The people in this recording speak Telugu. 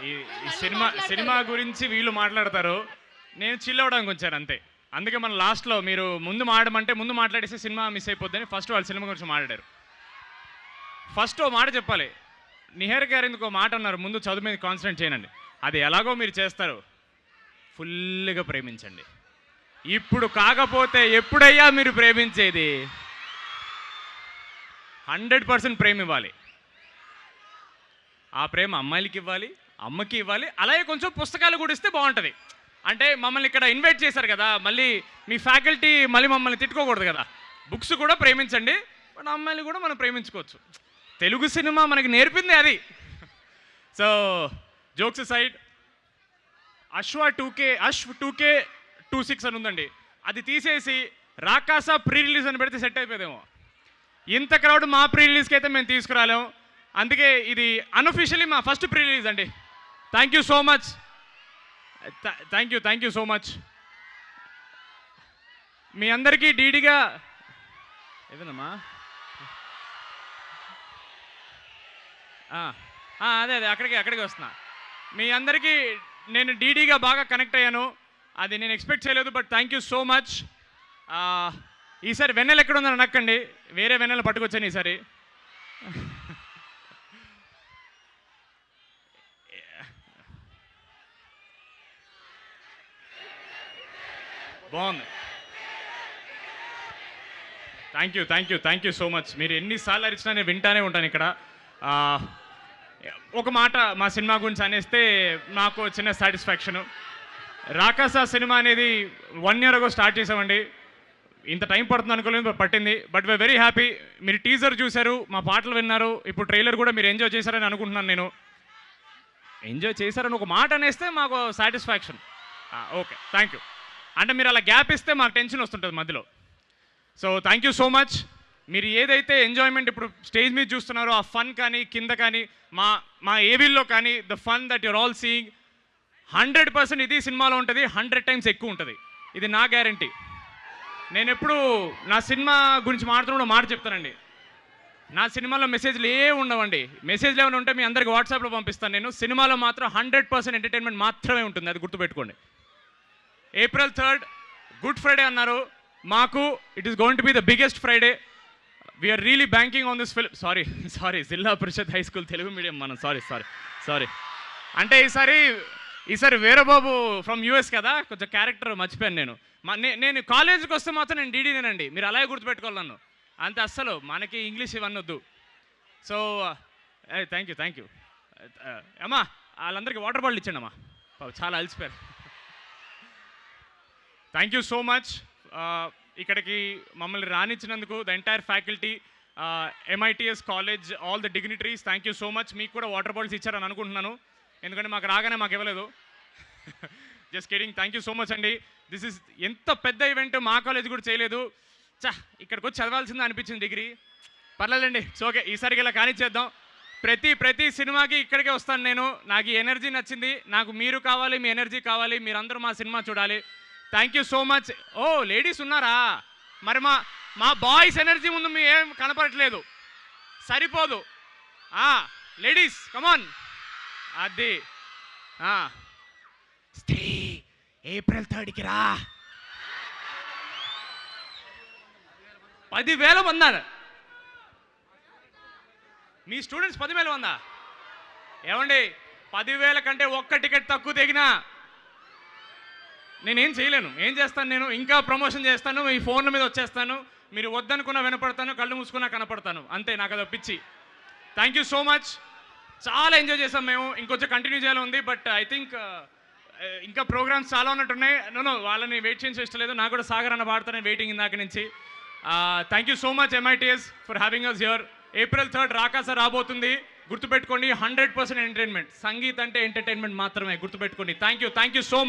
ఈ ఈ సినిమా గురించి వీళ్ళు మాట్లాడతారు, నేను చిల్ అవ్వడానికి వచ్చాను అంతే. అందుకే మన లాస్ట్లో మీరు ముందు మాట్లాడేసి సినిమా మిస్ అయిపోద్దని ఫస్ట్ వాళ్ళు సినిమా గురించి మాట్లాడారు. ఫస్ట్ ఓ మాట చెప్పాలి, నిహార్ గారు ఎందుకు ఓ మాట అన్నారు, ముందు చదువు మీద కాన్సన్ట్రేట్ చేయనండి. అది ఎలాగో మీరు చేస్తారు, ఫుల్గా ప్రేమించండి. ఇప్పుడు కాకపోతే ఎప్పుడయ్యా మీరు ప్రేమించేది? 100% ప్రేమ ఇవ్వాలి. ఆ ప్రేమ అమ్మాయిలకి ఇవ్వాలి, అమ్మకి ఇవ్వాలి, అలాగే కొంచెం పుస్తకాలు కూడా ఇస్తే బాగుంటుంది. అంటే మమ్మల్ని ఇక్కడ ఇన్వైట్ చేశారు కదా, మళ్ళీ మీ ఫ్యాకల్టీ మళ్ళీ మమ్మల్ని తిట్టుకోకూడదు కదా. బుక్స్ కూడా ప్రేమించండి, బట్ అమ్మాయిలు కూడా మనం ప్రేమించుకోవచ్చు. తెలుగు సినిమా మనకి నేర్పింది అది. సో జోక్స్ సైడ్, అశ్వ 2K26 అని ఉందండి, అది తీసేసి రాకాస ప్రీ రిలీజ్ అని పెడితే సెట్ అయిపోయేదేమో. ఇంత క్రౌడ్ మా ప్రీ రిలీజ్కి అయితే మేము తీసుకురాలేము. అందుకే ఇది అన్అఫీషియలీ మా ఫస్ట్ ప్రీ రిలీజ్ అండి. Thank you so much, thank you so much. మీ అందరికీ డీడీగా ఏదమ్మా అదే అక్కడికి వస్తున్నా. మీ అందరికీ నేను డీడీగా బాగా కనెక్ట్ అయ్యాను, అది నేను ఎక్స్పెక్ట్ చేయలేదు, but thank you so much. ఈసారి వెన్నెల ఎక్కడ ఉందని అనక్కండి, వేరే వెన్నెల పట్టుకొచ్చాను ఈసారి. బాగుంది. Thank you so much. మీరు ఎన్నిసార్లు అరిచినా నేను వింటానే ఉంటాను ఇక్కడ. ఒక మాట మా సినిమా గురించి అనేస్తే నాకు చిన్న సాటిస్ఫాక్షను. రాకాస సినిమా అనేది 1 year ago స్టార్ట్ చేసామండి. ఇంత టైం పడుతుంది అనుకోలేదు, పట్టింది. But we're very happy. మీరు టీజర్ చూశారు, మా పాటలు విన్నారు, ఇప్పుడు ట్రైలర్ కూడా మీరు ఎంజాయ్ చేశారని అనుకుంటున్నాను. నేను ఎంజాయ్ చేశారని ఒక మాట అనేస్తే మాకు సాటిస్ఫాక్షన్. Okay, thank you. అంటే మీరు అలా గ్యాప్ ఇస్తే మాకు టెన్షన్ వస్తుంటుంది మధ్యలో. So thank you so much. మీరు ఏదైతే ఎంజాయ్మెంట్ ఇప్పుడు స్టేజ్ మీద చూస్తున్నారో, ఆ ఫన్ కానీ కింద కానీ మా ఏవిల్లో కానీ, the fun that you're all seeing 100% ఇది సినిమాలో ఉంటుంది, 100 times ఎక్కువ ఉంటుంది. ఇది నా గ్యారంటీ. నేను ఎప్పుడు నా సినిమా గురించి మాట్లాడుతున్న మాట చెప్తానండి, నా సినిమాలో మెసేజ్లు ఉండవండి. మెసేజ్లు ఏమైనా ఉంటే మీ అందరికి వాట్సాప్లో పంపిస్తాను. నేను సినిమాలో మాత్రం 100% ఎంటర్టైన్మెంట్ మాత్రమే ఉంటుంది, అది గుర్తుపెట్టుకోండి. April 3rd గుడ్ ఫ్రైడే అన్నారు మాకు. It is going to be the biggest Friday. We're really banking on this film. Sorry zilla parishad high school Telugu medium మనం. సారీ. అంటే ఈసారి వీరబాబు ఫ్రమ్ యూఎస్ కదా, కొంచెం క్యారెక్టర్ మర్చిపోయాను నేను. నేను కాలేజీకి వస్తే మాత్రం నేను డీడీనేనండి, మీరు అలాగే గుర్తుపెట్టుకోవాలి నన్ను. అంతే, అస్సలు మనకి ఇంగ్లీష్ ఇవన్నీ వద్దు. సో థ్యాంక్ యూ అమ్మా. వాళ్ళందరికీ వాటర్ బాటిల్ ఇచ్చండి అమ్మా, చాలా అలసిపోయారు. Thank you so much. ఇక్కడికి మమ్మల్ని రానిచ్చినందుకు the entire faculty, MITS college, all the dignitaries, thank you so much. మీకు కూడా వాటర్ బాటిల్స్ ఇచ్చారని అనుకుంటున్నాను, ఎందుకంటే మాకు రాగానే మాకు ఇవ్వలేదు. Just kidding. Thank you so much అండి. దిస్ ఇస్ ఎంత పెద్ద ఈవెంట్ మా కాలేజ్ కూడా చేయలేదు. ఇక్కడికి వచ్చి చదవాల్సిందే అనిపించింది డిగ్రీ. పర్లేదండి, ఓకే, ఈసారికి ఇలా కానిచ్చేద్దాం. ప్రతి సినిమాకి ఇక్కడికే వస్తాను నేను. నాకు ఈ ఎనర్జీ నచ్చింది, నాకు మీరు కావాలి, మీ ఎనర్జీ కావాలి, మీరందరూ మా సినిమా చూడాలి. Thank you so much. ఓ లేడీస్ ఉన్నారా? మరి మా బాయ్స్ ఎనర్జీ ముందు మీ ఏం కనపడట్లేదు, సరిపోదు. లేడీస్ కమాన్. అది స్త్రీ April 3కి రా. 10,000 మంది మీ స్టూడెంట్స్ 10,000 మందా? ఏమండి, 10,000 కంటే ఒక్క టికెట్ తక్కువ తెగినా నేనేం చేయలేను. ఏం చేస్తాను, నేను ఇంకా ప్రమోషన్ చేస్తాను, మీ ఫోన్ల మీద వచ్చేస్తాను, మీరు వద్దనుకున్నా వినపడతాను, కళ్ళు మూసుకున్నా కనపడతాను, అంతే. నాకు అది పిచ్చి. Thank you so much. చాలా ఎంజాయ్ చేసాం మేము. ఇంకొంచెం కంటిన్యూ చేయాలి ఉంది, బట్ ఐ థింక్ ఇంకా ప్రోగ్రామ్స్ చాలా ఉన్నట్టున్నాయి. నో వాళ్ళని వెయిట్ చేయించే ఇష్టం లేదు. నాకు కూడా సాగర్ అన్న పాడతానే వెయిటింగ్ ఇందాక నుంచి. Thank you so much MITS for having us here. April 3rd Rakasa రాబోతుంది, గుర్తుపెట్టుకోండి. 100% ఎంటర్టైన్మెంట్. సంగీత్ అంటే ఎంటర్టైన్మెంట్ మాత్రమే, గుర్తుపెట్టుకోండి. Thank you so much.